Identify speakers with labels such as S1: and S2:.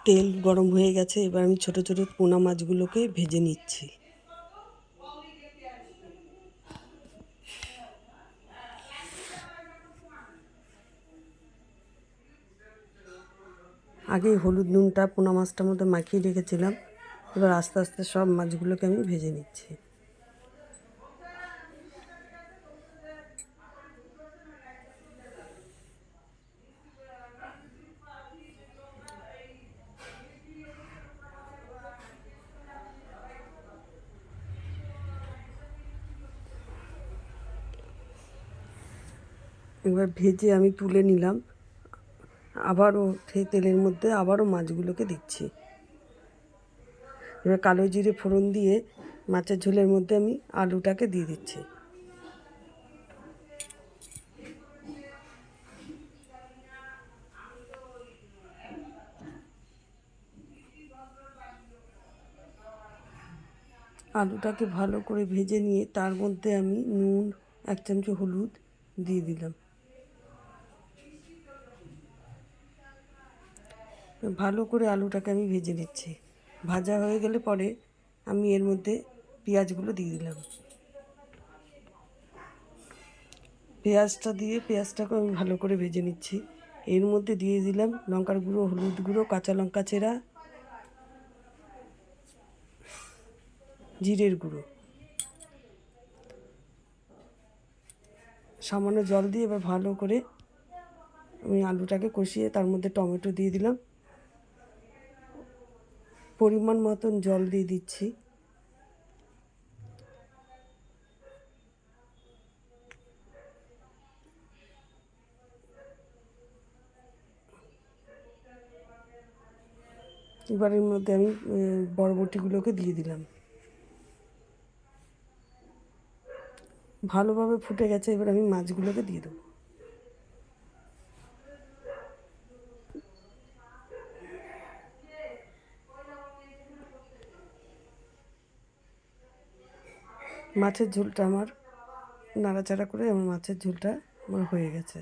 S1: তেল গরম হয়ে গেছে, এবার আমি ছোট ছোট পোনা মাছগুলোকে ভেজে নিচ্ছি। আগেই হলুদ নুনটা পোনা মাছটার মধ্যে মাখিয়ে রেখেছিলাম। এবার আস্তে আস্তে সব মাছগুলোকে আমি ভেজে নিচ্ছি। এবার ভেজে আমি তুলে নিলাম। আবারও সেই তেলের মধ্যে আবারও মাছগুলোকে দিচ্ছি। এবার কালো জিরে ফোড়ন দিয়ে মাছের ঝোলের মধ্যে আমি আলুটাকে দিয়ে দিচ্ছি। আলুটাকে ভালো করে ভেজে নিয়ে তার মধ্যে আমি নুন, 1 চামচ হলুদ দিয়ে দিলাম। ভালো করে আলুটাকে আমি ভেজে নিচ্ছি। ভাজা হয়ে গেলে পরে আমি এর মধ্যে পেঁয়াজগুলো দিয়ে দিলাম। পেঁয়াজটাকে আমি ভালো করে ভেজে নিচ্ছি। এর মধ্যে দিয়ে দিলাম লঙ্কার গুঁড়ো, হলুদ গুঁড়ো, কাঁচা লঙ্কা চেরা, জিরের গুঁড়ো। সামান্য জল দিয়ে এবার ভালো করে আমি আলুটাকে কষিয়ে তার মধ্যে টমেটো দিয়ে দিলাম। পরিমাণ মতন জল দিয়ে দিচ্ছি। এবার এর মধ্যে আমি বরবটিগুলোকে দিয়ে দিলাম। ভালোভাবে ফুটে গেছে, এবার আমি মাছগুলোকে দিয়ে দেবো। মাছের ঝোলটা আমার নাড়াচাড়া করে আমার মাছের ঝোলটা আমার হয়ে গেছে।